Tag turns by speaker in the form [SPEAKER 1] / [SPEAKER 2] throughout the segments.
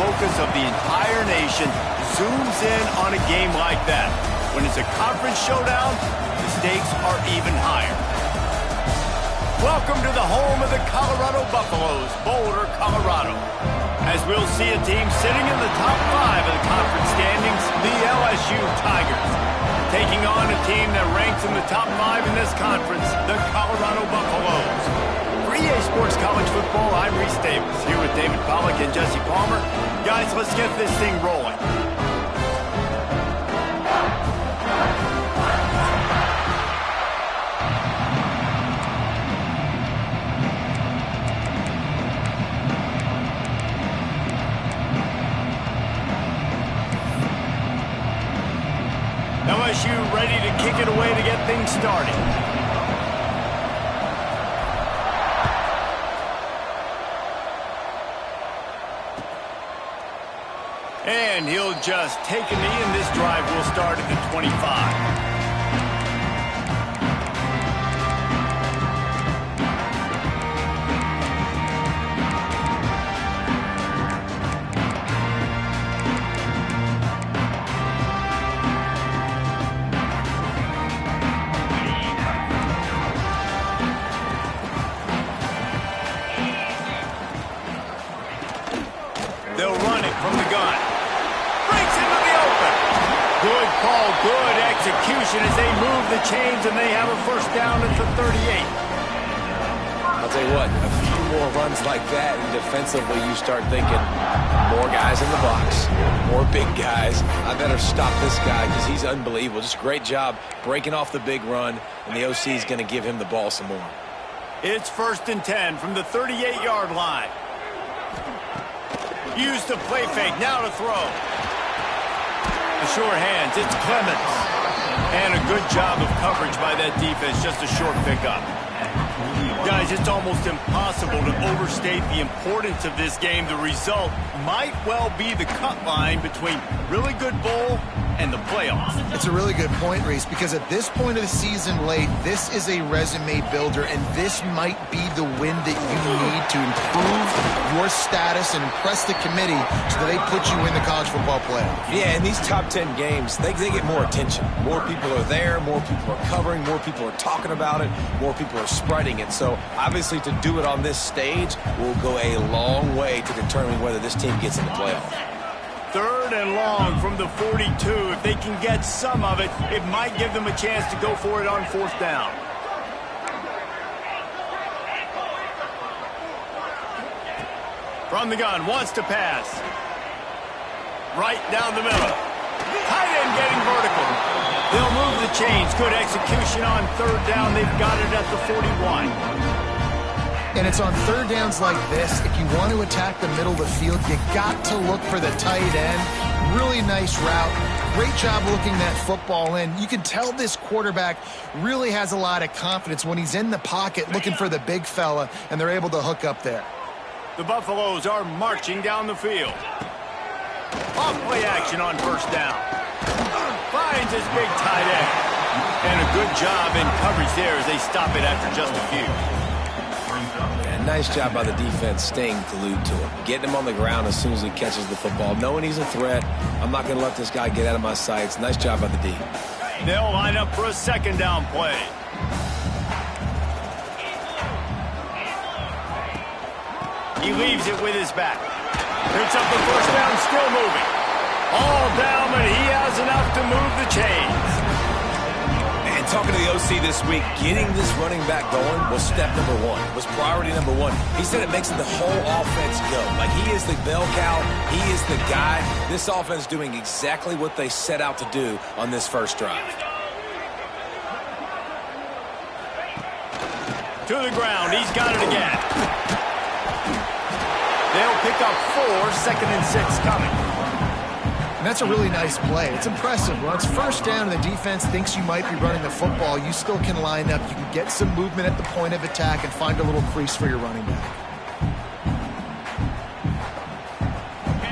[SPEAKER 1] focus of the entire nation zooms in on a game like that. When it's a conference showdown, the stakes are even higher. Welcome to the home of the Colorado Buffaloes, Boulder, Colorado. As we'll see a team sitting in the top 5 of the conference standings, the LSU Tigers, taking on a team that ranks in the top 5 in this conference, the Colorado Buffaloes. For EA Sports College Football, I'm Reese Davis, here with David Pollack and Jesse Palmer. Guys, let's get this thing rolling. LSU ready to kick it away to get things started. And he'll just take a knee, and this drive will start at the 25. They'll run it from the gun. Breaks into the open. Good call, good execution as they move the chains, and they have a first down at the 38.
[SPEAKER 2] I'll tell you what, a few more runs like that, and defensively you start thinking more guys in the box, more big guys. I better stop this guy because he's unbelievable. Just a great job breaking off the big run, and the OC is going to give him the ball some more.
[SPEAKER 1] It's 1st and 10 from the 38-yard line. Used the play fake, now to throw. The sure hands, it's Clemens. And a good job of coverage by that defense, just a short pickup. Guys, it's almost impossible to overstate the importance of this game. The result might well be the cut line between really good bowl and the playoffs.
[SPEAKER 3] It's a really good point, Reese, because at this point of the season late, this is a resume builder, and this might be the win that you need to improve your status and impress the committee so that they put you in the college football playoff.
[SPEAKER 2] Yeah, in these top 10 games, they get more attention. More people are there, more people are covering, more people are talking about it, more people are spreading it. So obviously to do it on this stage will go a long way to determining whether this team gets in the playoff.
[SPEAKER 1] 3rd and long from the 42. If they can get some of it, it might give them a chance to go for it on 4th down. From the gun, wants to pass. Right down the middle. Tight end getting vertical. They'll move the chains. Good execution on 3rd down. They've got it at the 41.
[SPEAKER 3] And it's on 3rd downs like this, if you want to attack the middle of the field, you got to look for the tight end. Really nice route. Great job looking that football in. You can tell this quarterback really has a lot of confidence when he's in the pocket looking for the big fella, and they're able to hook up there.
[SPEAKER 1] The Buffaloes are marching down the field. Off play action on 1st down. Finds his big tight end. And a good job in coverage there as they stop it after just a few.
[SPEAKER 2] Nice job by the defense staying glued to him. Getting him on the ground as soon as he catches the football. Knowing he's a threat, I'm not going to let this guy get out of my sights. Nice job by the D.
[SPEAKER 1] They'll line up for a 2nd down play. He leaves it with his back. Picks up the 1st down, still moving. All down, but he has enough to move the chains.
[SPEAKER 2] And talking to the OC this week, getting this running back going was step number 1, was priority number 1. He said it makes the whole offense go. Like, he is the bell cow, he is the guy. This offense is doing exactly what they set out to do on this first drive.
[SPEAKER 1] To the ground, he's got it again. They'll pick up 4, 2nd and 6 coming.
[SPEAKER 3] And that's a really nice play. It's impressive. When it's 1st down and the defense thinks you might be running the football, you still can line up. You can get some movement at the point of attack and find a little crease for your running back.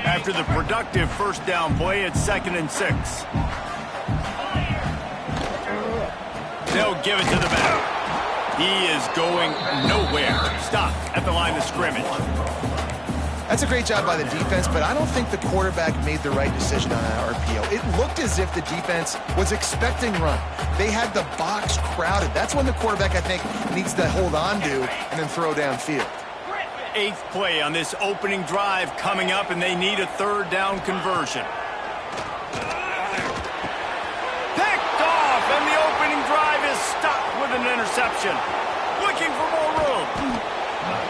[SPEAKER 1] After the productive 1st down play, it's 2nd and 6. They'll give it to the back. He is going nowhere. Stopped at the line of scrimmage.
[SPEAKER 3] That's a great job by the defense, but I don't think the quarterback made the right decision on that RPO. It looked as if the defense was expecting run. They had the box crowded. That's when the quarterback, I think, needs to hold on to and then throw downfield.
[SPEAKER 1] 8th play on this opening drive coming up, and they need a 3rd down conversion. Picked off, and the opening drive is stopped with an interception. Looking for more room.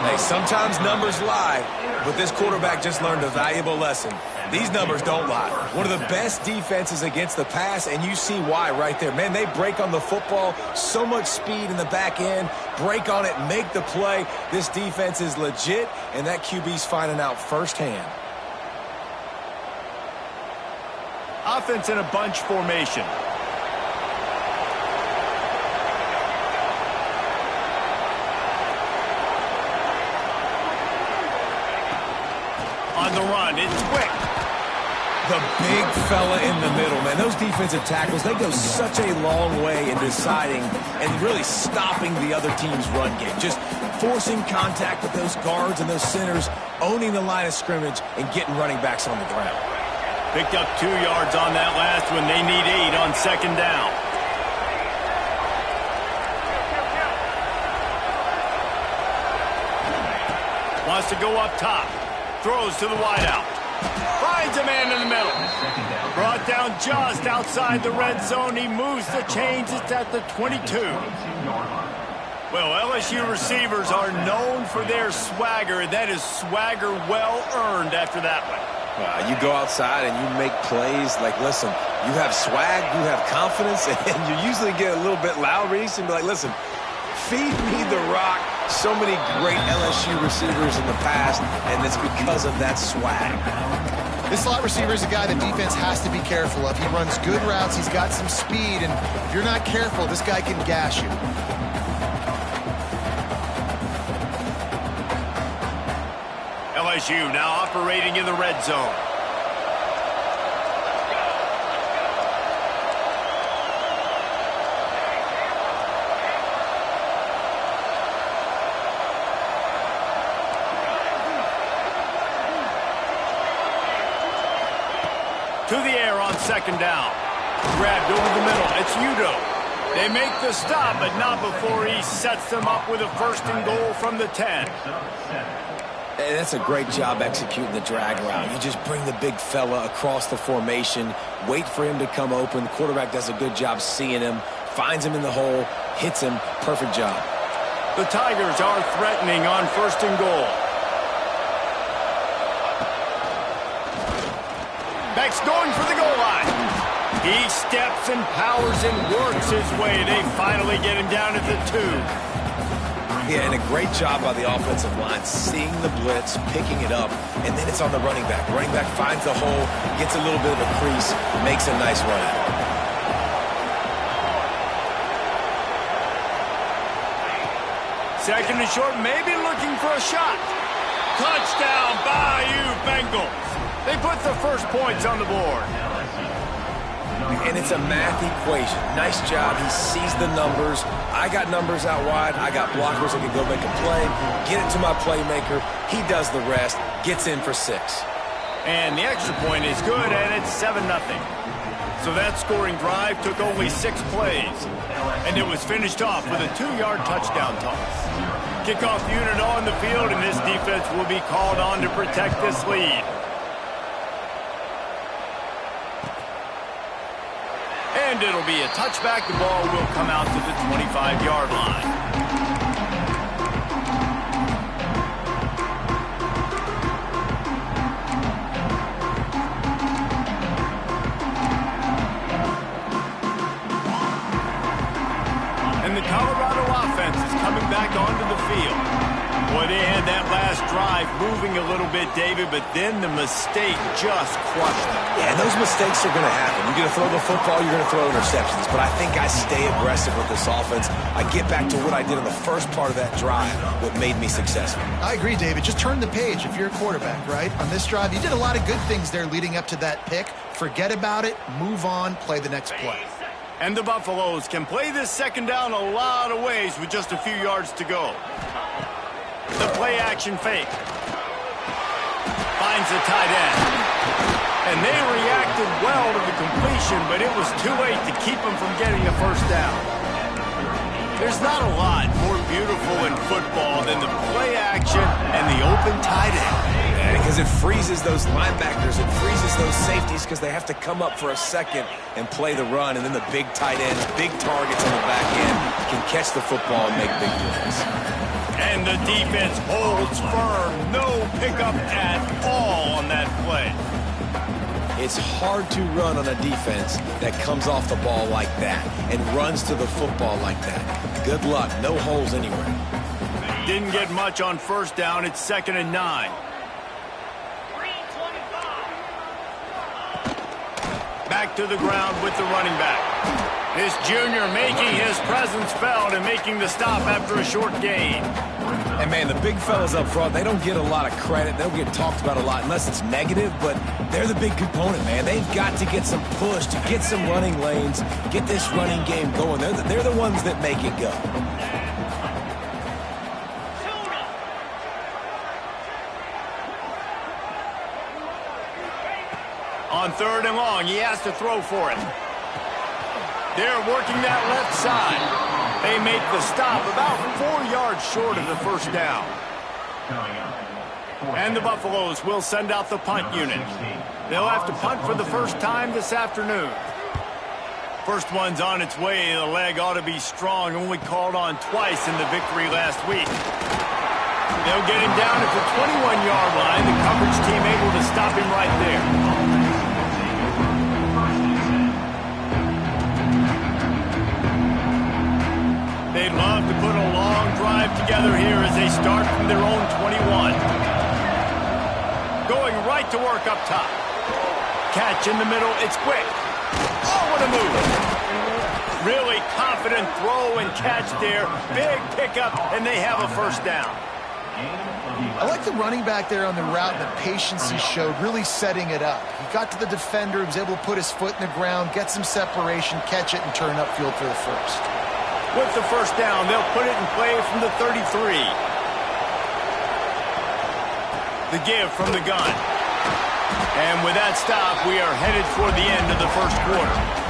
[SPEAKER 2] Hey, sometimes numbers lie, but this quarterback just learned a valuable lesson. These numbers don't lie. One of the best defenses against the pass, and you see why right there. Man, they break on the football, so much speed in the back end, break on it, make the play. This defense is legit, and that QB's finding out firsthand.
[SPEAKER 1] Offense in a bunch formation. On the run, it's quick.
[SPEAKER 2] The big fella in the middle, man. Those defensive tackles, they go such a long way in deciding and really stopping the other team's run game. Just forcing contact with those guards and those centers, owning the line of scrimmage, and getting running backs on the ground.
[SPEAKER 1] Picked up 2 yards on that last one. They need 8 on 2nd down. Wants to go up top. Throws to the wideout. Finds a man in the middle. Brought down just outside the red zone. He moves the chains. It's at the 22. Well, LSU receivers are known for their swagger. That is swagger well earned after that one.
[SPEAKER 2] You go outside and you make plays. Like, listen, you have swag, you have confidence, and you usually get a little bit loud, Reese, and be like, listen, feed me the rock. So many great LSU receivers in the past, and it's because of that swag.
[SPEAKER 3] This slot receiver is a guy the defense has to be careful of. He runs good routes. He's got some speed, and if you're not careful, this guy can gash you.
[SPEAKER 1] LSU now operating in the red zone. To the air on 2nd down. Grabbed over the middle. It's Udo. They make the stop, but not before he sets them up with a 1st and goal from the 10.
[SPEAKER 2] And that's a great job executing the drag route. You just bring the big fella across the formation, wait for him to come open. The quarterback does a good job seeing him, finds him in the hole, hits him. Perfect job.
[SPEAKER 1] The Tigers are threatening on 1st and goal. Beck's going for the goal line. He steps and powers and works his way. They finally get him down at the 2.
[SPEAKER 2] Yeah, and a great job by the offensive line, seeing the blitz, picking it up, and then it's on the running back. The running back finds the hole, gets a little bit of a crease, makes a nice run at it.
[SPEAKER 1] 2nd and short, maybe looking for a shot. Touchdown, Bayou Bengals. They put the 1st points on the board.
[SPEAKER 2] And it's a math equation. Nice job. He sees the numbers. I got numbers out wide. I got blockers that can go make a play. Get it to my playmaker. He does the rest. Gets in for 6.
[SPEAKER 1] And the extra point is good, and it's 7-0. So that scoring drive took only 6 plays. And it was finished off with a 2-yard touchdown toss. Kickoff unit on the field, and this defense will be called on to protect this lead. And it'll be a touchback. The ball will come out to the 25-yard line. And the Colorado offense is coming back onto the field. Boy, they had that last drive moving a little bit, David, but then the mistake just crushed them.
[SPEAKER 2] Yeah, and those mistakes are going to happen. You're going to throw the football, you're going to throw interceptions. But I think I stay aggressive with this offense. I get back to what I did in the first part of that drive, what made me successful. I
[SPEAKER 3] agree, David. Just turn the page if you're a quarterback, right? On this drive, you did a lot of good things there leading up to that pick. Forget about it, move on, play the next play.
[SPEAKER 1] And the Buffaloes can play this 2nd down a lot of ways with just a few yards to go. The play action fake. finds the tight end. And they reacted well to the completion, but it was too late to keep them from getting a first down. There's not a lot more beautiful in football than the play action and the open tight end.
[SPEAKER 2] Because it freezes those linebackers, it freezes those safeties because they have to come up for a second and play the run, and then the big tight ends, big targets on the back end can catch the football and make big plays.
[SPEAKER 1] And the defense holds firm. No pickup at all on that play.
[SPEAKER 2] It's hard to run on a defense that comes off the ball like that and runs to the football like that. Good luck. No holes anywhere.
[SPEAKER 1] Didn't get much on first down. It's 2nd and 9. Back to the ground with the running back. This junior making his presence felt and making the stop after a short gain.
[SPEAKER 2] And, man, the big fellas up front, they don't get a lot of credit. They don't get talked about a lot unless it's negative, but they're the big component, man. They've got to get some push, to get some running lanes, get this running game going. They're the ones that make it go.
[SPEAKER 1] On 3rd and long, he has to throw for it. They're working that left side. They make the stop about 4 yards short of the first down. And the Buffaloes will send out the punt unit. They'll have to punt for the first time this afternoon. First one's on its way. The leg ought to be strong. Only called on twice in the victory last week. They'll get him down at the 21-yard line. The coverage team able to stop him right there. They'd love to put a long drive together here as they start from their own 21. Going right to work up top. Catch in the middle. It's quick. Oh, what a move. Really confident throw and catch there. Big pickup, and they have a first down.
[SPEAKER 3] I like the running back there on the route and the patience he showed, really setting it up. He got to the defender, he was able to put his foot in the ground, get some separation, catch it, and turn upfield for the first.
[SPEAKER 1] With the first down, they'll put it in play from the 33. The give from the gun. And with that stop, we are headed for the end of the first quarter.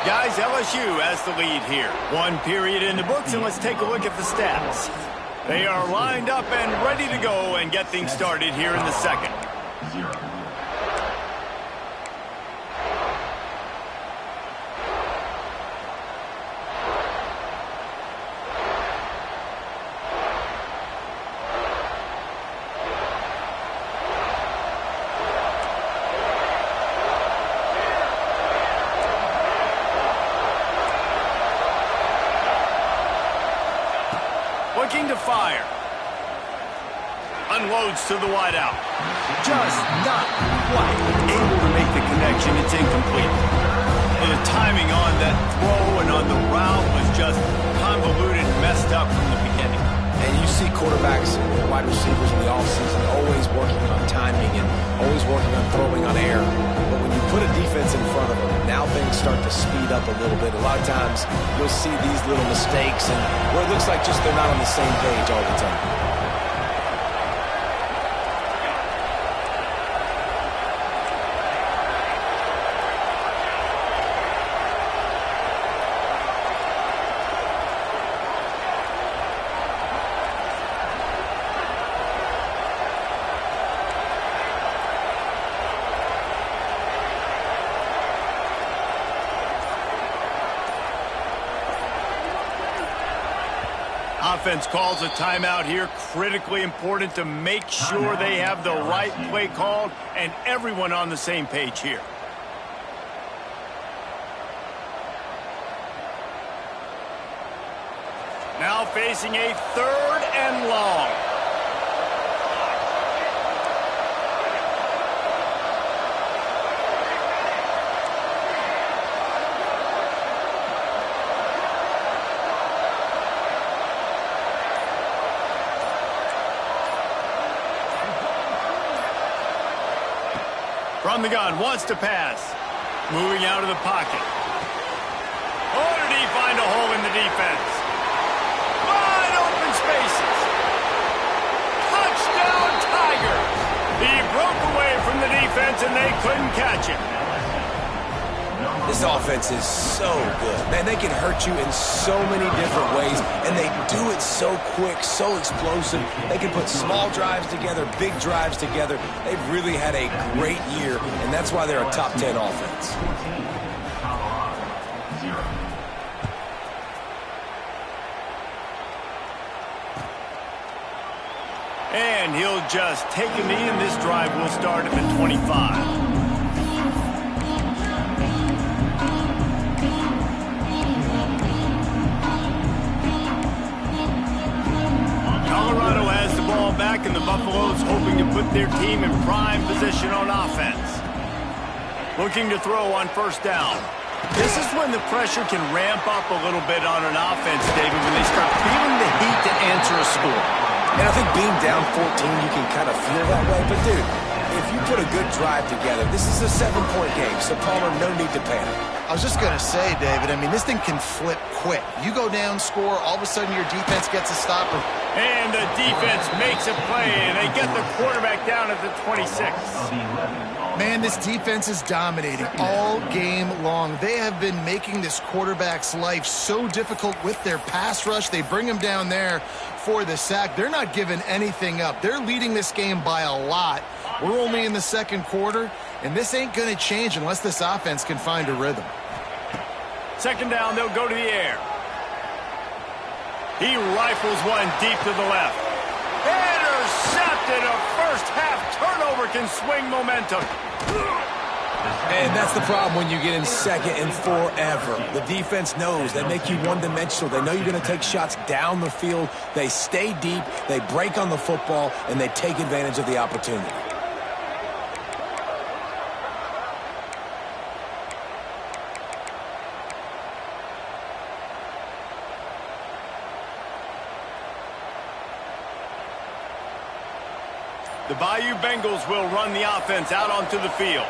[SPEAKER 1] Guys, LSU has the lead here. 1 period in the books, and let's take a look at the stats. They are lined up and ready to go and get things started here in the second. Looking to fire. Unloads to the wideout. Just not quite able to make the connection. It's incomplete. Well, the timing on that throw and on the route was just convoluted, messed up from the beginning.
[SPEAKER 2] And you see quarterbacks and wide receivers in the offseason always working on timing and always working on throwing on air. But when you put a defense in front of them, now things start to speed up a little bit. A lot of times you'll see these little mistakes and where it looks like just they're not on the same page all the time.
[SPEAKER 1] Offense calls a timeout here. Critically important to make sure they have the right play called and everyone on the same page here. Now facing a 3rd and long. From the gun, wants to pass. Moving out of the pocket. Oh, did he find a hole in the defense? Wide open spaces. Touchdown, Tigers. He broke away from the defense, and they couldn't catch him.
[SPEAKER 2] This offense is so good. Man, they can hurt you in so many different ways, and they do it so quick, so explosive. They can put small drives together, big drives together. They've really had a great year, and that's why they're a top 10 offense.
[SPEAKER 1] And he'll just take a knee, and this drive will start at the 25. Colorado has the ball back, and the Buffaloes hoping to put their team in prime position on offense. Looking to throw on first down. This is when the pressure can ramp up a little bit on an offense, David, when they start feeling the heat to answer a score.
[SPEAKER 2] And I think being down 14, you can kind of feel that way. But, dude, if you put a good drive together, this is a 7-point game, so Palmer, no need to panic.
[SPEAKER 3] I was just going to say, David, I mean, this thing can flip quick. You go down, score, all of a sudden your defense gets a stopper.
[SPEAKER 1] And the defense makes a play, and they get the quarterback down at the 26.
[SPEAKER 3] Man, this defense is dominating all game long. They have been making this quarterback's life so difficult with their pass rush. They bring him down there for the sack. They're not giving anything up. They're leading this game by a lot. We're only in the second quarter, and this ain't going to change unless this offense can find a rhythm.
[SPEAKER 1] Second down, they'll go to the air. He rifles one deep to the left. Intercepted. A first-half turnover can swing momentum.
[SPEAKER 2] And that's the problem when you get in second and forever. The defense knows they make you one-dimensional. They know you're going to take shots down the field. They stay deep, they break on the football, and they take advantage of the opportunity.
[SPEAKER 1] The Bayou Bengals will run the offense out onto the field.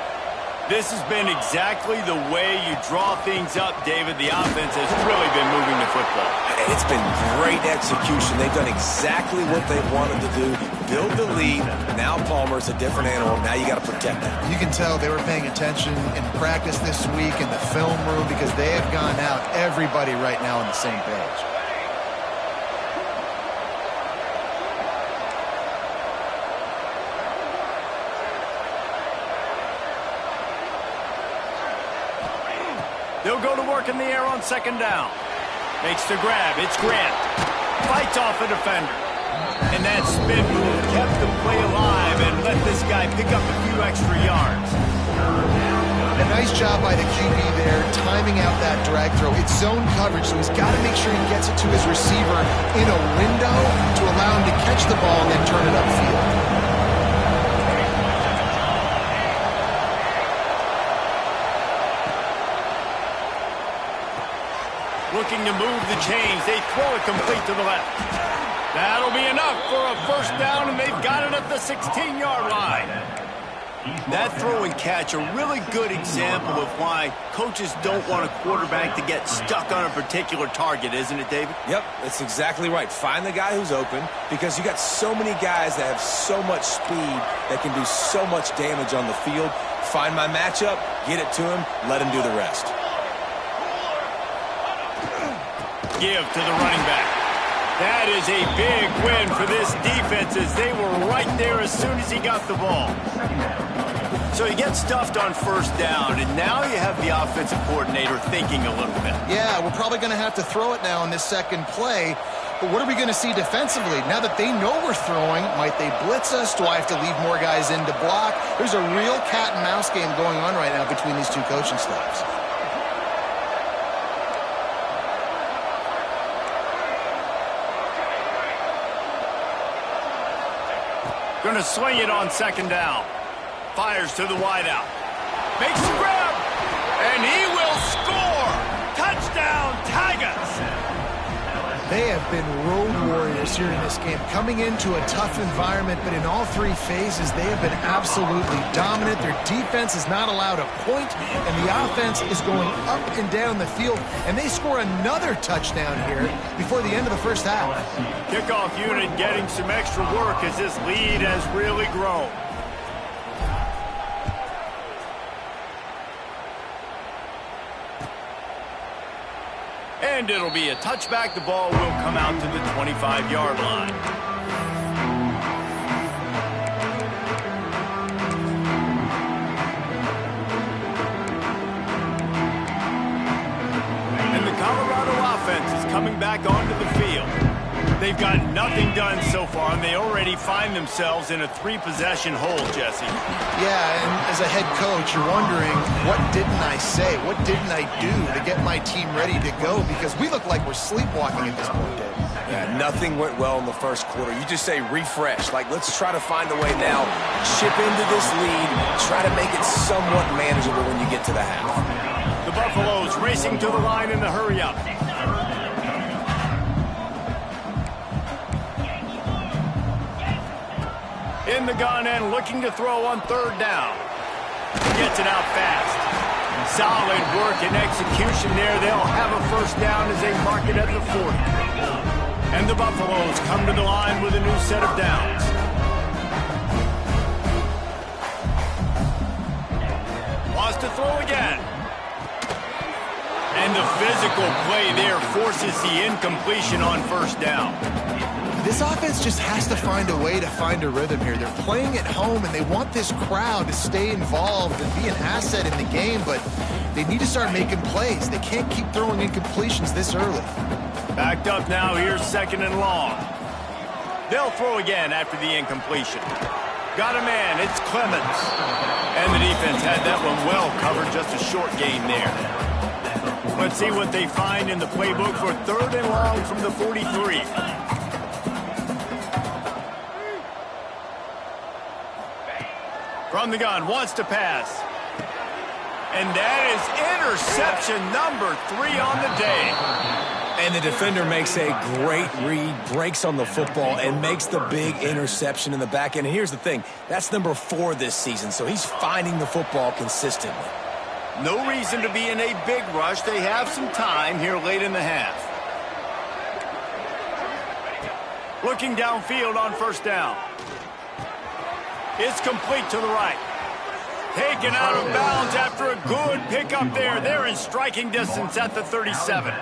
[SPEAKER 1] This has been exactly the way you draw things up, David. The offense has really been moving the football.
[SPEAKER 2] And it's been great execution. They've done exactly what they wanted to do. Build the lead. Now Palmer's a different animal. Now you got to protect him.
[SPEAKER 3] You can tell they were paying attention in practice this week in the film room because they have gone out, everybody right now on the same page.
[SPEAKER 1] They'll go to work in the air on second down. Makes the grab. It's Grant. Fights off a defender. And that spin move kept the play alive and let this guy pick up a few extra yards.
[SPEAKER 3] A nice job by the QB there, timing out that drag throw. It's zone coverage, so he's got to make sure he gets it to his receiver in a window to allow him to catch the ball and then turn it upfield.
[SPEAKER 1] Looking to move the chains. They throw it complete to the left. That'll be enough for a first down, and they've got it at the 16-yard line. That throw and catch, a really good example of why coaches don't want a quarterback to get stuck on a particular target, isn't it, David?
[SPEAKER 2] Yep, that's exactly right. Find the guy who's open because you got so many guys that have so much speed that can do so much damage on the field. Find my matchup, get it to him, let him do the rest.
[SPEAKER 1] Give to the running back. That is a big win for this defense as they were right there as soon as he got the ball. So he gets stuffed on first down, and now you have the offensive coordinator thinking a little bit.
[SPEAKER 3] Yeah, we're probably going to have to throw it now in this second play. But what are we going to see defensively? Now that they know we're throwing, might they blitz us? Do I have to leave more guys in to block? There's a real cat and mouse game going on right now between these two coaching staffs.
[SPEAKER 1] Going to swing it on second down. Fires to the wideout. Makes the grab. And he will score. Touchdown, Tigers.
[SPEAKER 3] They have been road warriors here in this game, coming into a tough environment, but in all three phases, they have been absolutely dominant. Their defense is not allowed a point, and the offense is going up and down the field, and they score another touchdown here before the end of the first half.
[SPEAKER 1] Kickoff unit getting some extra work as this lead has really grown. And it'll be a touchback. The ball will come out to the 25-yard line. And the Colorado offense is coming back onto the field. They've got nothing done so far, and they already find themselves in a three-possession hole, Jesse.
[SPEAKER 3] Yeah, and as a head coach, you're wondering, what didn't I say? What didn't I do to get my team ready to go? Because we look like we're sleepwalking at this point, Dave.
[SPEAKER 2] Yeah, nothing went well in the first quarter. You just say refresh. Like, let's try to find a way now. Chip into this lead. Try to make it somewhat manageable when you get to the half.
[SPEAKER 1] The Buffaloes racing to the line in the hurry-up. In the gun and looking to throw on third down. Gets it out fast. Solid work and execution there. They'll have a first down as they mark it at the 40. And the Buffaloes come to the line with a new set of downs. Wants to throw again. And the physical play there forces the incompletion on first down.
[SPEAKER 3] This offense just has to find a way to find a rhythm here. They're playing at home, and they want this crowd to stay involved and be an asset in the game, but they need to start making plays. They can't keep throwing incompletions this early.
[SPEAKER 1] Backed up now, here's second and long. They'll throw again after the incompletion. Got a man, it's Clemens. And the defense had that one well covered, just a short gain there. Let's see what they find in the playbook for third and long from the 43. From the gun, wants to pass. And that is interception number 3 on the day.
[SPEAKER 2] And the defender makes a great read, breaks on the football, and makes the big interception in the back end. And here's the thing, that's number 4 this season, so he's finding the football consistently.
[SPEAKER 1] No reason to be in a big rush. They have some time here late in the half. Looking downfield on first down. It's complete to the right. Taken out of bounds after a good pickup there. They're in striking distance at the 37.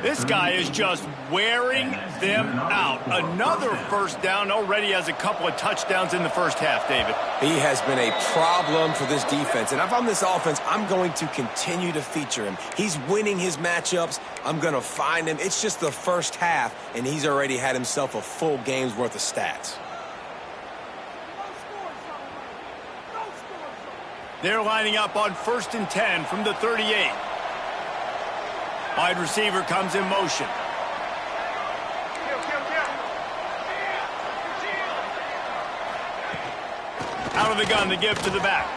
[SPEAKER 1] This guy is just wearing them out. Another first down, already has a couple of touchdowns in the first half, David.
[SPEAKER 2] He has been a problem for this defense. And if I'm this offense, I'm going to continue to feature him. He's winning his matchups. I'm going to find him. It's just the first half, and he's already had himself a full game's worth of stats.
[SPEAKER 1] They're lining up on 1st and 10 from the 38. Wide receiver comes in motion. Out of the gun, the give to the back.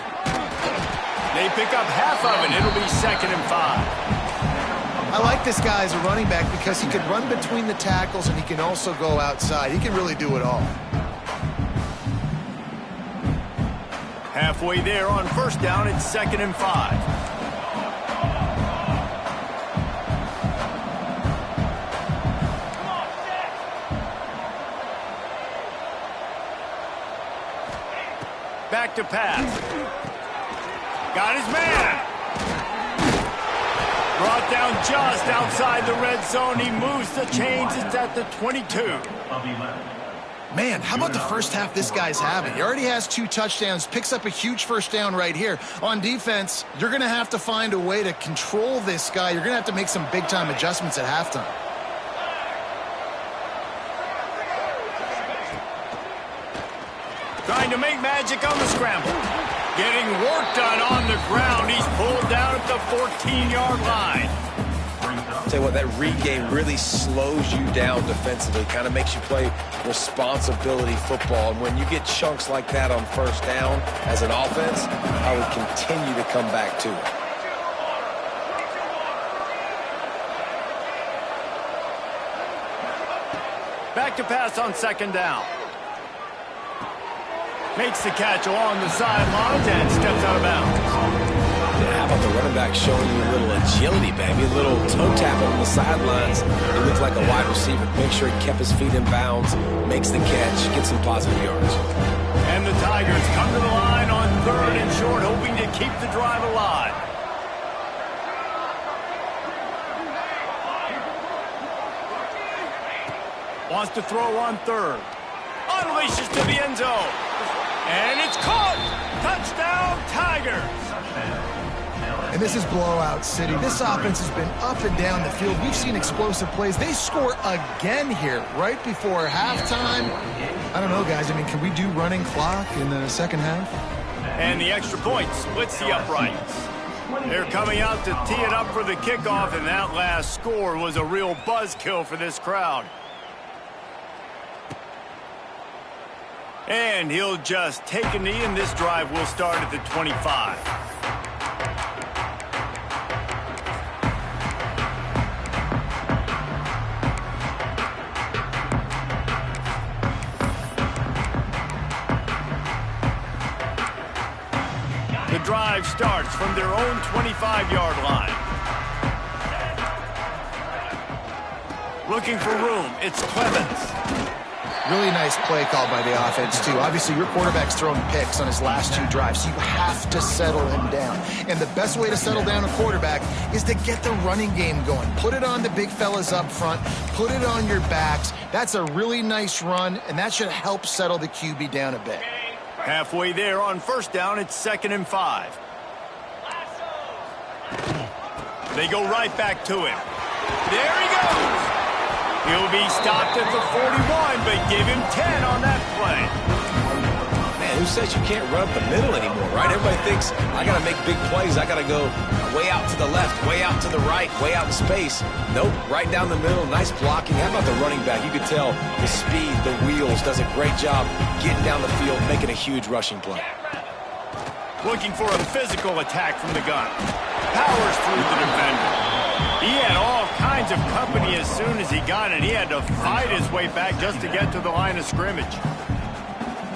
[SPEAKER 1] They pick up half of it. It'll be 2nd and 5.
[SPEAKER 3] I like this guy as a running back because he can run between the tackles and he can also go outside. He can really do it all.
[SPEAKER 1] Halfway there on first down, it's 2nd and 5. Back to pass. Got his man. Brought down just outside the red zone. He moves the chains. It's at the 22.
[SPEAKER 3] Man, how about the first half this guy's having? He already has 2 touchdowns, picks up a huge first down right here. On defense, you're going to have to find a way to control this guy. You're going to have to make some big-time adjustments at halftime.
[SPEAKER 1] Trying to make magic on the scramble. Getting work done on the ground. He's pulled down at the 14-yard line.
[SPEAKER 2] I'll tell you what, that read game really slows you down defensively, kind of makes you play responsibility football. And when you get chunks like that on first down as an offense, I would continue to come back to it.
[SPEAKER 1] Back to pass on second down. Makes the catch along the sidelines and steps out of bounds.
[SPEAKER 2] Yeah, how about the running back showing you a little agility, baby? A little toe tapping on the sidelines. He looked like a wide receiver. Make sure he kept his feet in bounds, makes the catch, gets some positive yards.
[SPEAKER 1] And the Tigers come to the line on third and short, hoping to keep the drive alive. Wants to throw on third. Unleashes to the end zone. And it's caught! Touchdown, Tigers!
[SPEAKER 3] And this is blowout city. This offense has been up and down the field. We've seen explosive plays. They score again here right before halftime. I don't know, guys. I mean, can we do running clock in the second half?
[SPEAKER 1] And the extra point splits the uprights. They're coming out to tee it up for the kickoff, and that last score was a real buzzkill for this crowd. And he'll just take a knee, and this drive will start at the 25. The drive starts from their own 25-yard line. Looking for room, it's Clemens.
[SPEAKER 3] Really nice play call by the offense, too. Obviously, your quarterback's thrown picks on his last two drives, so you have to settle him down. And the best way to settle down a quarterback is to get the running game going. Put it on the big fellas up front. Put it on your backs. That's a really nice run, and that should help settle the QB down a bit.
[SPEAKER 1] Halfway there on first down, it's 2nd and 5. They go right back to him. There he goes. He'll be stopped at the 41, but give him 10 on that play.
[SPEAKER 2] Man, who says you can't run up the middle anymore, right? Everybody thinks, I got to make big plays. I got to go way out to the left, way out to the right, way out in space. Nope, right down the middle, nice blocking. How about the running back? You could tell the speed, the wheels, does a great job getting down the field, making a huge rushing play.
[SPEAKER 1] Looking for a physical attack from the gun. Powers through the defender. He had all kinds of company as soon as he got it. He had to fight his way back just to get to the line of scrimmage.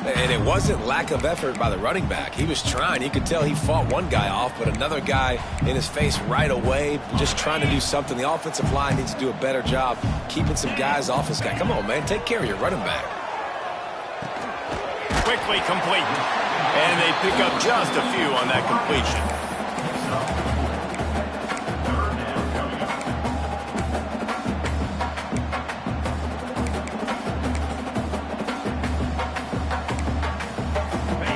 [SPEAKER 2] And it wasn't lack of effort by the running back. He was trying. You could tell he fought one guy off, but another guy in his face right away, just trying to do something. The offensive line needs to do a better job keeping some guys off this guy. Come on, man. Take care of your running back.
[SPEAKER 1] Quickly complete. And they pick up just a few on that completion.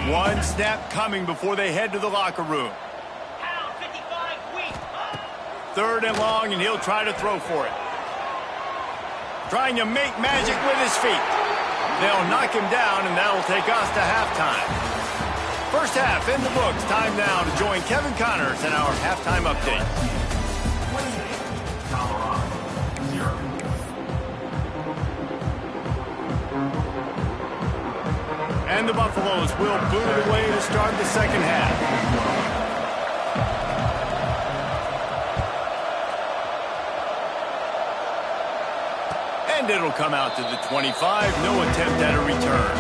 [SPEAKER 1] One snap coming before they head to the locker room. 3rd and long, and he'll try to throw for it. Trying to make magic with his feet. They'll knock him down, and that'll take us to halftime. First half in the books. Time now to join Kevin Connors in our halftime update. And the Buffaloes will boot it away to start the second half. And it'll come out to the 25. No attempt at a return.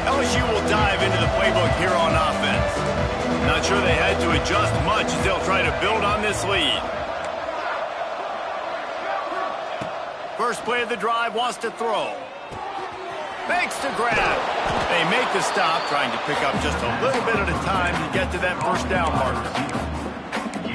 [SPEAKER 1] LSU will dive into the playbook here on offense. Not sure they had to adjust much as they'll try to build on this lead. First play of the drive, wants to throw. Makes the grab. They make the stop, trying to pick up just a little bit at a time to get to that first down marker.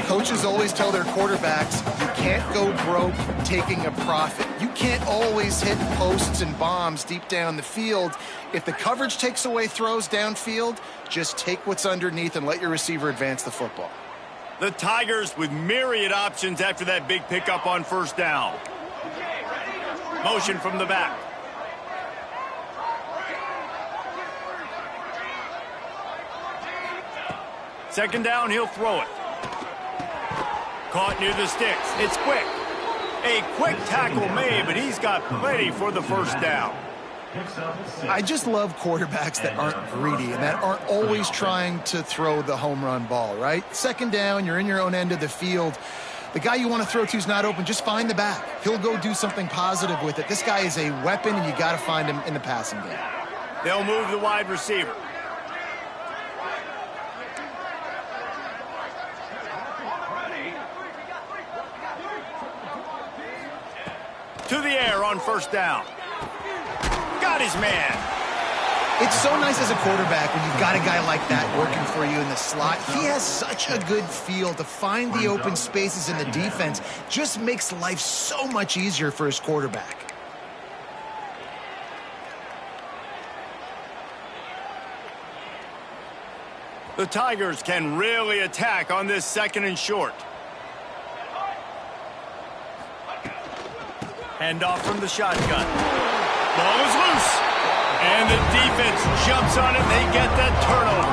[SPEAKER 3] Coaches always tell their quarterbacks, you can't go broke taking a profit. You can't always hit posts and bombs deep down the field. If the coverage takes away throws downfield, just take what's underneath and let your receiver advance the football.
[SPEAKER 1] The Tigers with myriad options after that big pickup on first down. Motion from the back. Second down, he'll throw it. Caught near the sticks. It's quick. A quick tackle made, but he's got plenty for the first down.
[SPEAKER 3] I just love quarterbacks that aren't greedy and that aren't always trying to throw the home run ball, right? Second down, you're in your own end of the field. The guy you want to throw to is not open. Just find the back. He'll go do something positive with it. This guy is a weapon, and you got to find him in the passing game.
[SPEAKER 1] They'll move the wide receiver. To the air on first down. Got his man.
[SPEAKER 3] It's so nice as a quarterback when you've got a guy like that working for you in the slot. He has such a good feel to find the open spaces in the defense. Just makes life so much easier for his quarterback.
[SPEAKER 1] The Tigers can really attack on this second and short. Handoff from the shotgun. Ball is loose. And the defense jumps on it. They get that turnover.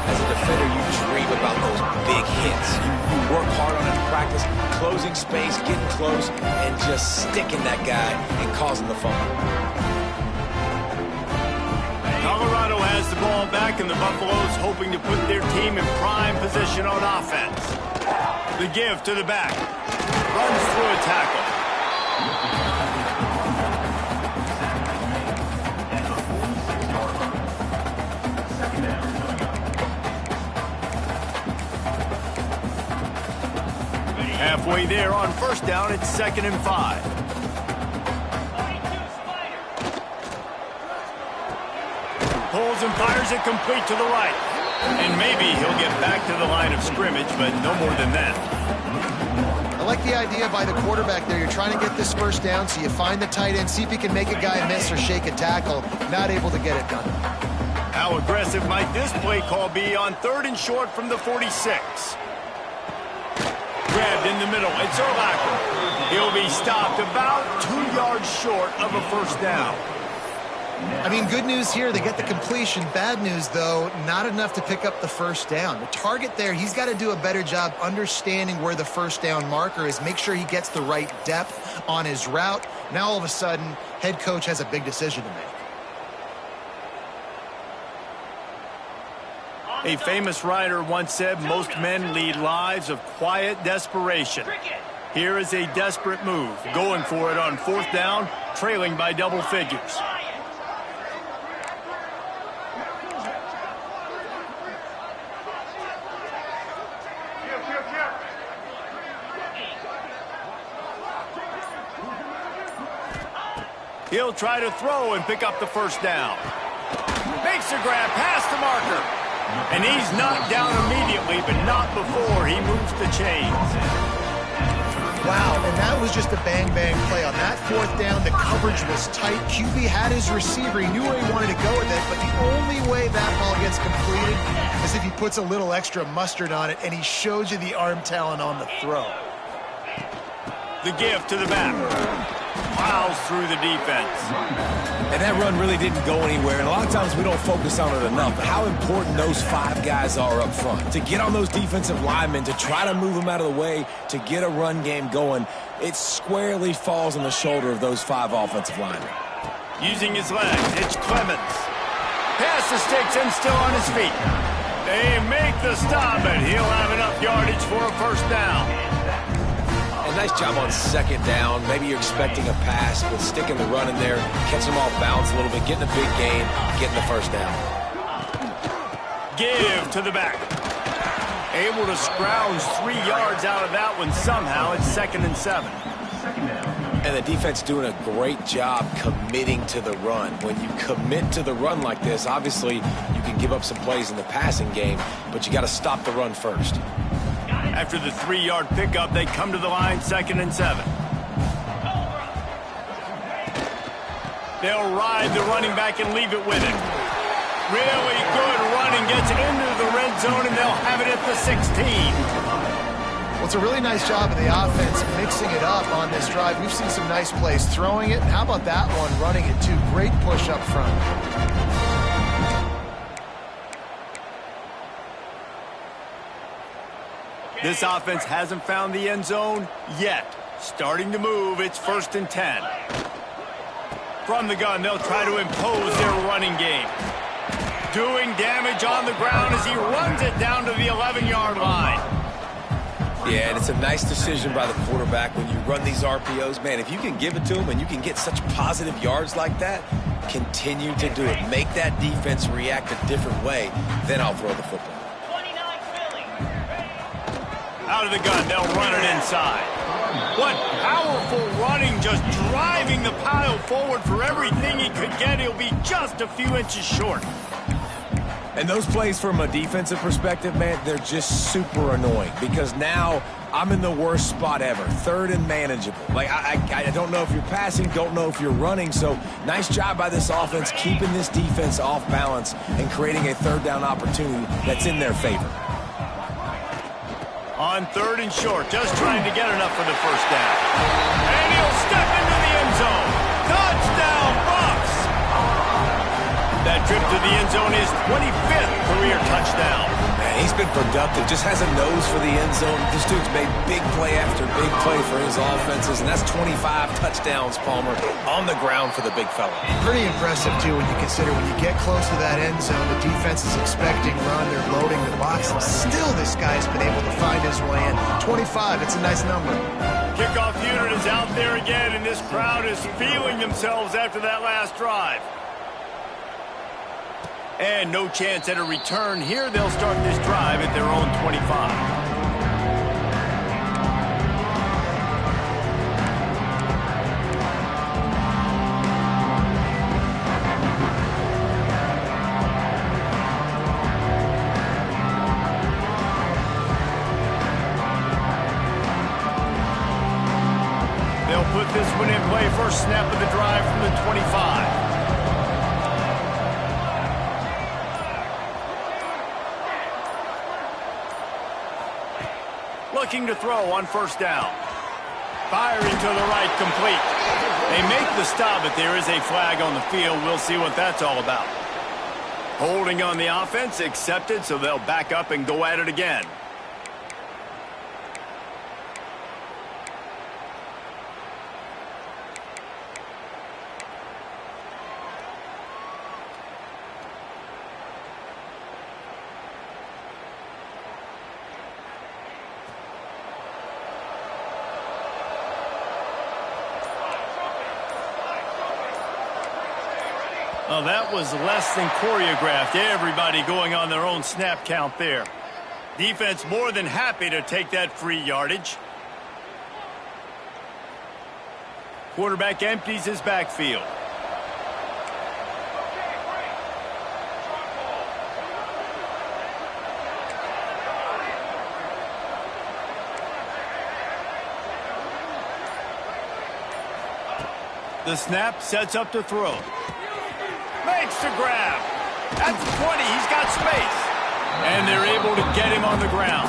[SPEAKER 2] As a defender, you dream about those big hits. You work hard on it in practice, closing space, getting close, and just sticking that guy and causing the fumble.
[SPEAKER 1] Colorado has the ball back, and the Buffaloes hoping to put their team in prime position on offense. The give to the back. Runs through a tackle. Halfway there on first down, it's 2nd and 5. Pulls and fires it complete to the right. And maybe he'll get back to the line of scrimmage, but no more than that.
[SPEAKER 3] I like the idea by the quarterback there. You're trying to get this first down, so you find the tight end, see if he can make a guy miss or shake a tackle. Not able to get it done.
[SPEAKER 1] How aggressive might this play call be on 3rd and short from the 46? Grabbed in the middle. It's Urlacher. He'll be stopped about 2 yards short of a first down.
[SPEAKER 3] I mean, good news here, they get the completion. Bad news, though, not enough to pick up the first down. The target there, he's got to do a better job understanding where the first down marker is, make sure he gets the right depth on his route. Now, all of a sudden, head coach has a big decision to make.
[SPEAKER 1] A famous writer once said, most men lead lives of quiet desperation. Here is a desperate move, going for it on 4th down, trailing by double figures. He'll try to throw and pick up the first down. Makes a grab past the marker. And he's knocked down immediately, but not before he moves the chains.
[SPEAKER 3] Wow, and that was just a bang-bang play. On that 4th down, the coverage was tight. QB had his receiver. He knew where he wanted to go with it, but the only way that ball gets completed is if he puts a little extra mustard on it, and he shows you the arm talent on the throw.
[SPEAKER 1] The give to the back. Plows through the defense.
[SPEAKER 2] And that run really didn't go anywhere, and a lot of times we don't focus on it enough, but how important those 5 guys are up front. To get on those defensive linemen, to try to move them out of the way, to get a run game going, it squarely falls on the shoulder of those 5 offensive linemen.
[SPEAKER 1] Using his legs, it's Clemens. Past the sticks and still on his feet. They make the stop, and he'll have enough yardage for a first down.
[SPEAKER 2] Nice job on 2nd down. Maybe you're expecting a pass, but sticking the run in there, catching them off balance a little bit, getting a big gain, getting the first down.
[SPEAKER 1] Give to the back. Able to scrounge 3 yards out of that one somehow. It's 2nd and 7.
[SPEAKER 2] And the defense doing a great job committing to the run. When you commit to the run like this, obviously you can give up some plays in the passing game, but you got to stop the run first.
[SPEAKER 1] After the 3-yard pickup, they come to the line 2nd and 7. They'll ride the running back and leave it with him. Really good running, gets it into the red zone, and they'll have it at the 16.
[SPEAKER 3] Well, it's a really nice job of the offense mixing it up on this drive. We've seen some nice plays throwing it. And how about that one running it too? Great push up front.
[SPEAKER 1] This offense hasn't found the end zone yet. Starting to move, it's 1st and 10. From the gun, they'll try to impose their running game. Doing damage on the ground as he runs it down to the 11-yard line.
[SPEAKER 2] Yeah, and it's a nice decision by the quarterback when you run these RPOs. Man, if you can give it to him and you can get such positive yards like that, continue to do it. Make that defense react a different way, then I'll throw the football.
[SPEAKER 1] Out of the gun, they'll run it inside. What powerful running, just driving the pile forward for everything he could get. He'll be just a few inches short.
[SPEAKER 2] And those plays from a defensive perspective, man, they're just super annoying because now I'm in the worst spot ever, third and manageable. Like, I don't know if you're passing, don't know if you're running, so nice job by this offense keeping this defense off balance and creating a third down opportunity that's in their favor.
[SPEAKER 1] On third and short, just trying to get enough for the first down. And he'll step into the end zone. Touchdown, Bucks! That trip to the end zone is 25th career touchdown.
[SPEAKER 2] Man, he's been productive, just has a nose for the end zone. This dude's made big play after big play for his offenses, and that's 25 touchdowns, Palmer, on the ground for the big fella.
[SPEAKER 3] Pretty impressive, too, when you consider when you get close to that end zone, the defense is expecting run, they're loading the box, and still this guy's been able to find his way in. 25, it's a nice number.
[SPEAKER 1] Kickoff unit is out there again, and this crowd is feeling themselves after that last drive. And no chance at a return here. They'll start this drive at their own 25. They'll put this one in play. First snap of the drive from the 25. Looking to throw on first down. Firing to the right, complete. They make the stop, but there is a flag on the field. We'll see what that's all about. Holding on the offense, accepted, so they'll back up and go at it again. Oh, that was less than choreographed. Everybody going on their own snap count there. Defense more than happy to take that free yardage. Quarterback empties his backfield. The snap sets up to throw. Makes the grab. That's 20. He's got space. And they're able to get him on the ground.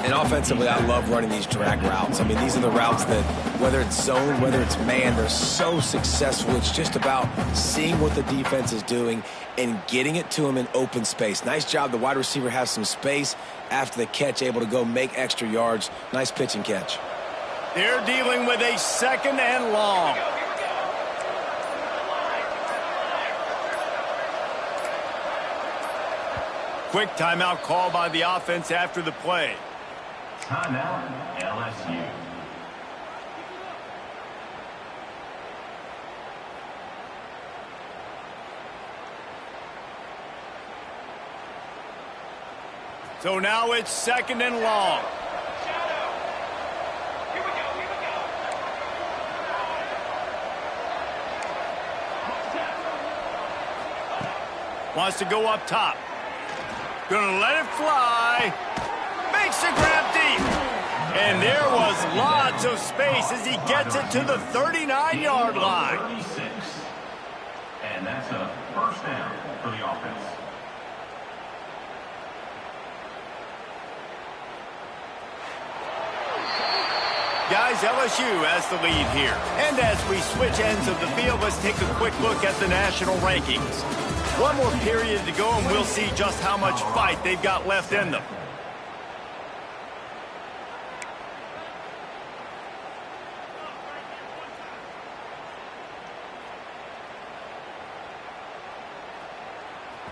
[SPEAKER 2] And offensively, I love running these drag routes. I mean, these are the routes that, whether it's zone, whether it's man, they're so successful. It's just about seeing what the defense is doing and getting it to him in open space. Nice job. The wide receiver has some space after the catch, able to go make extra yards. Nice pitch and catch.
[SPEAKER 1] They're dealing with a second and long. Quick timeout call by the offense after the play.
[SPEAKER 4] Timeout, LSU.
[SPEAKER 1] So now it's second and long. Wants to go up top. Gonna let it fly. Makes the grab deep. And there was lots of space as he gets it to the 39-yard line.
[SPEAKER 4] 36. And that's a first down for the offense.
[SPEAKER 1] Guys, LSU has the lead here. And as we switch ends of the field, let's take a quick look at the national rankings. One more period to go, and we'll see just how much fight they've got left in them.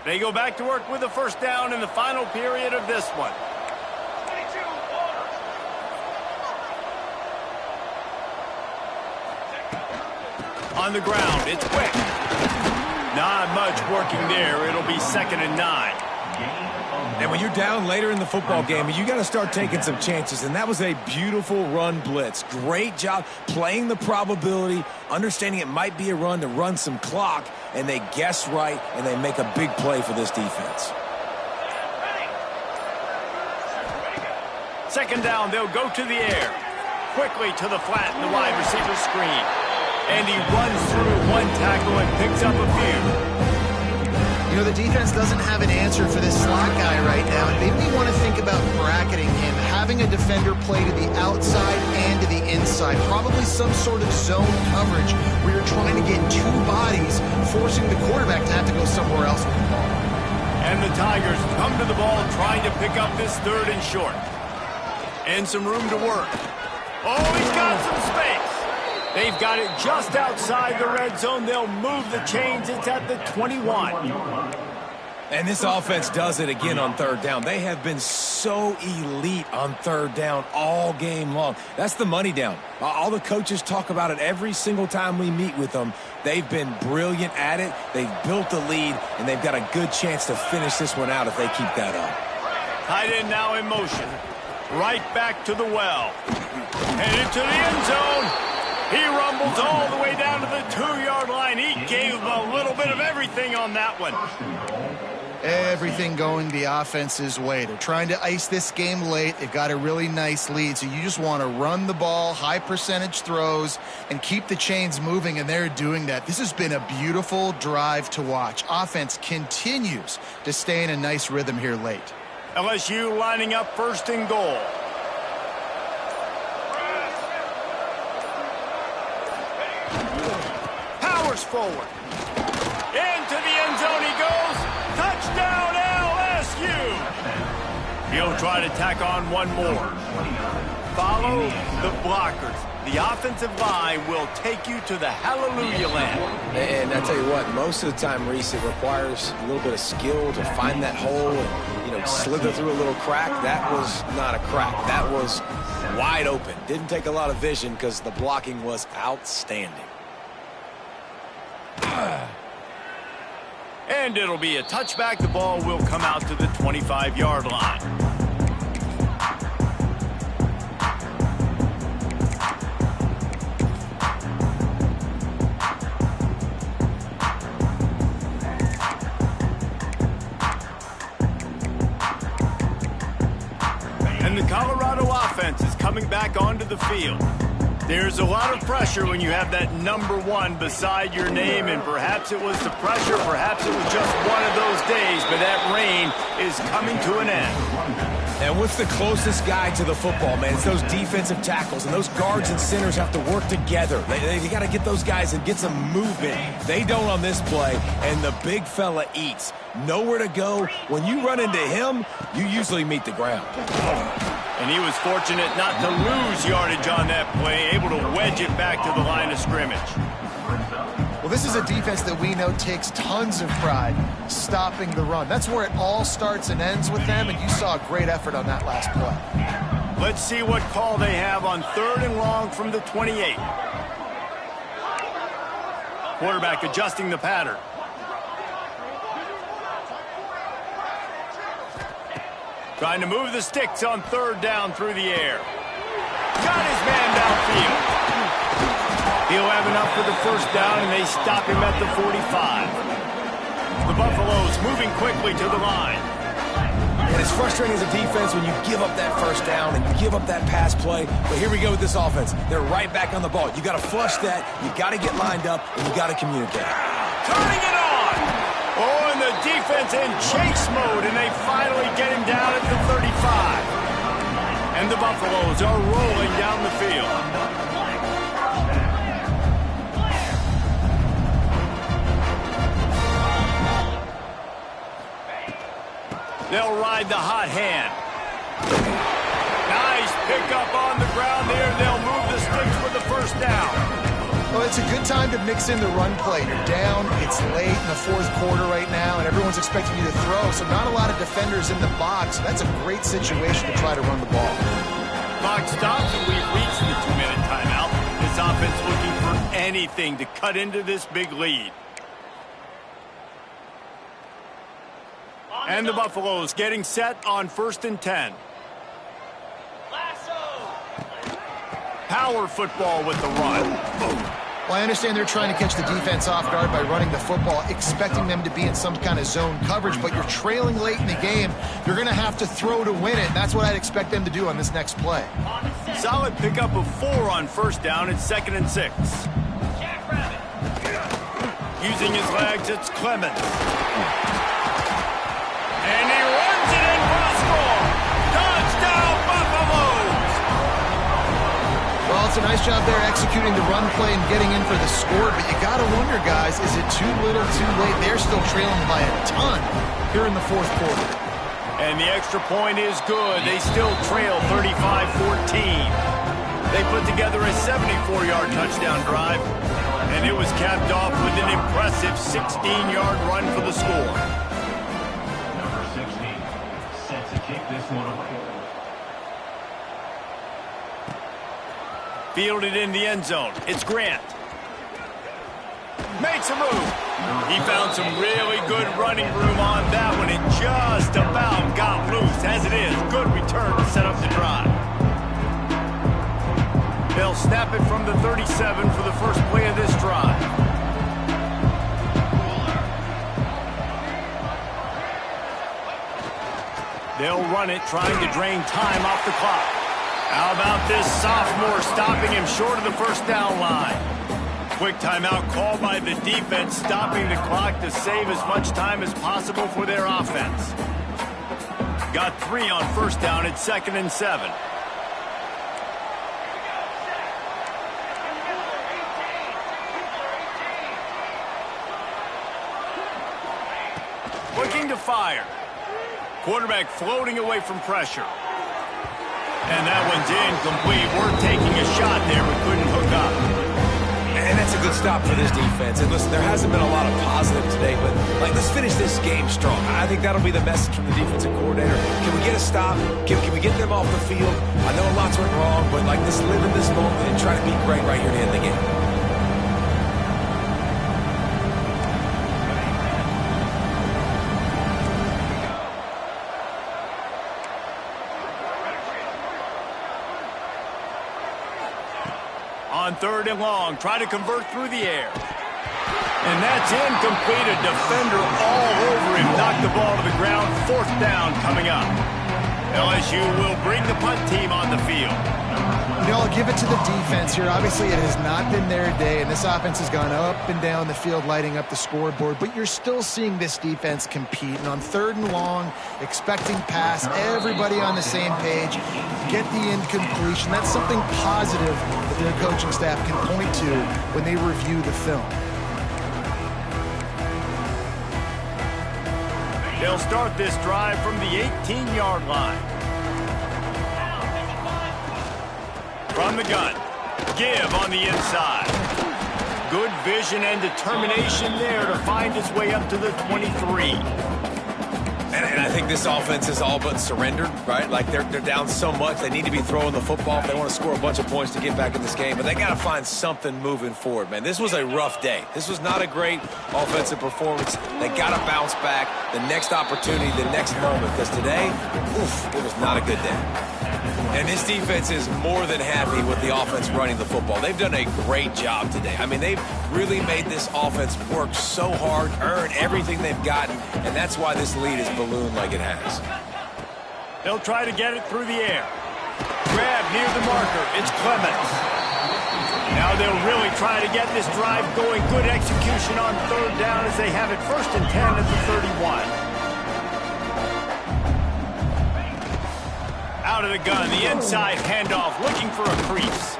[SPEAKER 1] They go back to work with the first down in the final period of this one. On the ground, it's quick. Not much working there. It'll be 2nd and 9.
[SPEAKER 2] And when you're down later in the football game, you got to start taking some chances. And that was a beautiful run blitz. Great job playing the probability, understanding it might be a run to run some clock, and they guess right, and they make a big play for this defense.
[SPEAKER 1] 2nd down, they'll go to the air. Quickly to the flat in the wide receiver screen. And he runs through one tackle and picks up a few.
[SPEAKER 3] You know, the defense doesn't have an answer for this slot guy right now. It made me want to think about bracketing him, having a defender play to the outside and to the inside. Probably some sort of zone coverage where you're trying to get two bodies, forcing the quarterback to have to go somewhere else with the ball.
[SPEAKER 1] And the Tigers come to the ball trying to pick up this 3rd and short. And some room to work. Oh, he's got some space. They've got it just outside the red zone. They'll move the chains. It's at the 21.
[SPEAKER 2] And this offense does it again on 3rd down. They have been so elite on 3rd down all game long. That's the money down. All the coaches talk about it every single time we meet with them. They've been brilliant at it. They've built the lead, and they've got a good chance to finish this one out if they keep that up.
[SPEAKER 1] Tight end now in motion. Right back to the well. Headed to the end zone. He rumbles all the way down to the 2-yard line. He gave a little bit of everything on that one.
[SPEAKER 3] Everything going the offense's way. They're trying to ice this game late. They've got a really nice lead, so you just want to run the ball, high percentage throws, and keep the chains moving, and they're doing that. This has been a beautiful drive to watch. Offense continues to stay in a nice rhythm here late.
[SPEAKER 1] LSU lining up 1st and goal. Powers forward. Into the end zone he goes. Touchdown LSU. He'll try to tack on one more. Follow the blockers. The offensive line will take you to the hallelujah land.
[SPEAKER 2] And I tell you what, most of the time, Reese, it requires a little bit of skill to find that hole and, you know, slither through a little crack. That was not a crack. That was wide open. Didn't take a lot of vision because the blocking was outstanding.
[SPEAKER 1] And it'll be a touchback. The ball will come out to the 25-yard line. And the Colorado offense is coming back onto the field. There's a lot of pressure when you have that number 1 beside your name, and perhaps it was the pressure, perhaps it was just one of those days, but that reign is coming to an end.
[SPEAKER 2] And what's the closest guy to the football, man? It's those defensive tackles, and those guards and centers have to work together. They got to get those guys and get some movement. They don't on this play, and the big fella eats. Nowhere to go. When you run into him, you usually meet the ground.
[SPEAKER 1] And he was fortunate not to lose yardage on that play, able to wedge it back to the line of scrimmage.
[SPEAKER 3] Well, this is a defense that we know takes tons of pride stopping the run. That's where it all starts and ends with them, and you saw a great effort on that last play.
[SPEAKER 1] Let's see what call they have on 3rd and long from the 28. Quarterback adjusting the pattern. Trying to move the sticks on 3rd down through the air. Got his man downfield. He'll have enough for the 1st down, and they stop him at the 45. The Buffaloes moving quickly to the line.
[SPEAKER 2] And it's frustrating as a defense when you give up that 1st down and you give up that pass play. But here we go with this offense. They're right back on the ball. You got to flush that. You got to get lined up, and you got to communicate.
[SPEAKER 1] Turning it on. Oh, and the defense in chase mode, and they finally get him down at the 35. And the Buffaloes are rolling down the field. They'll ride the hot hand. Nice pickup on the ground there. They'll move the sticks for the 1st down.
[SPEAKER 3] Well, it's a good time to mix in the run play. You're down, it's late in the fourth quarter right now, and everyone's expecting you to throw, so not a lot of defenders in the box. That's a great situation to try to run the ball.
[SPEAKER 1] Clock stops, and we've reached the 2-minute timeout. This offense looking for anything to cut into this big lead. And the Buffaloes getting set on 1st and 10. Power football with the run.
[SPEAKER 3] Well, I understand they're trying to catch the defense off guard by running the football, expecting them to be in some kind of zone coverage, but you're trailing late in the game. You're going to have to throw to win it, and that's what I'd expect them to do on this next play.
[SPEAKER 1] Solid pickup of 4 on 1st down. It's 2nd and 6. Using his legs, it's Clemens. And he runs it in for the score. Touchdown, Buffaloes!
[SPEAKER 3] Well, it's a nice job there executing the run play and getting in for the score, but you got to wonder, guys, is it too little, too late? They're still trailing by a ton here in the fourth quarter.
[SPEAKER 1] And the extra point is good. They still trail 35-14. They put together a 74-yard touchdown drive, and it was capped off with an impressive 16-yard run for the score.
[SPEAKER 4] Number 16 set to kick this one away.
[SPEAKER 1] Fielded in the end zone. It's Grant. Makes a move. He found some really good running room on that one. It just about got loose. As it is, good return to set up the drive. They'll snap it from the 37 for the first play of this drive. They'll run it, trying to drain time off the clock. How about this sophomore stopping him short of the first down line? Quick timeout called by the defense, stopping the clock to save as much time as possible for their offense. Got 3 on 1st down. It's 2nd and 7. Looking to fire. Quarterback floating away from pressure. And that one's incomplete. We're taking a shot there, but couldn't hook up.
[SPEAKER 2] And that's a good stop for this defense. And listen, there hasn't been a lot of positive today, but let's finish this game strong. I think that'll be the message from the defensive coordinator. Can we get a stop? Can we get them off the field? I know lots went wrong, but let's live in this moment and try to be great right here to end the game.
[SPEAKER 1] On 3rd and long, try to convert through the air. And that's incomplete. A defender all over him. Knocked the ball to the ground. 4th down coming up. LSU will bring the punt team on the field.
[SPEAKER 3] You know, I'll give it to the defense here. Obviously, it has not been their day, and this offense has gone up and down the field, lighting up the scoreboard, but you're still seeing this defense compete. And on 3rd and long, expecting pass, everybody on the same page, get the incompletion. That's something positive that their coaching staff can point to when they review the film.
[SPEAKER 1] They'll start this drive from the 18-yard line. From the gun, give on the inside. Good vision and determination there to find his way up to the 23.
[SPEAKER 2] And I think this offense is all but surrendered, right? They're down so much, they need to be throwing the football if they want to score a bunch of points to get back in this game. But they got to find something moving forward, man. This was a rough day. This was not a great offensive performance. They got to bounce back the next opportunity, the next moment. Because today, it was not a good day. And this defense is more than happy with the offense running the football. They've done a great job today. I mean, they've really made this offense work so hard, earn everything they've gotten, and that's why this lead is ballooned like it has.
[SPEAKER 1] They'll try to get it through the air. Grab near the marker. It's Clemens. Now they'll really try to get this drive going. Good execution on 3rd down as they have it 1st and 10 at the 31. Out of the gun, the inside handoff, looking for a crease.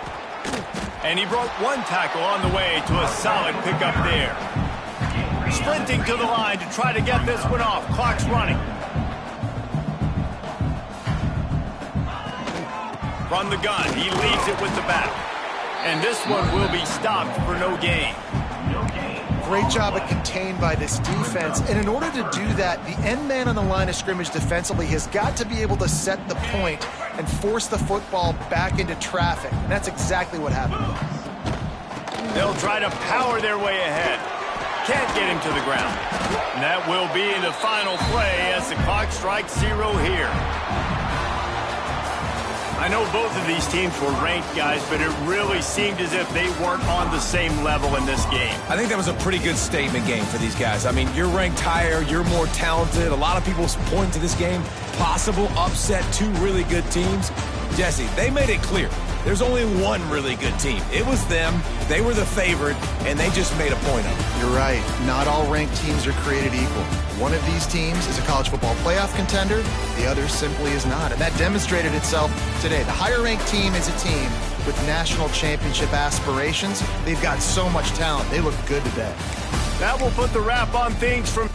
[SPEAKER 1] And he broke 1 tackle on the way to a solid pickup there. Sprinting to the line to try to get this one off. Clock's running. From the gun, he leaves it with the back. And this one will be stopped for no gain.
[SPEAKER 3] Great job of contained by this defense. And in order to do that, the end man on the line of scrimmage defensively has got to be able to set the point and force the football back into traffic. And that's exactly what happened.
[SPEAKER 1] They'll try to power their way ahead. Can't get him to the ground. And that will be the final play as the clock strikes 0 here. I know both of these teams were ranked, guys, but it really seemed as if they weren't on the same level in this game.
[SPEAKER 2] I think that was a pretty good statement game for these guys. I mean, you're ranked higher, you're more talented. A lot of people point to this game, possible upset, 2 really good teams. Jesse, they made it clear. There's only one really good team. It was them. They were the favorite, and they just made a point of it.
[SPEAKER 3] You're right. Not all ranked teams are created equal. One of these teams is a college football playoff contender. The other simply is not. And that demonstrated itself today. The higher-ranked team is a team with national championship aspirations. They've got so much talent. They look good today.
[SPEAKER 1] That will put the wrap on things from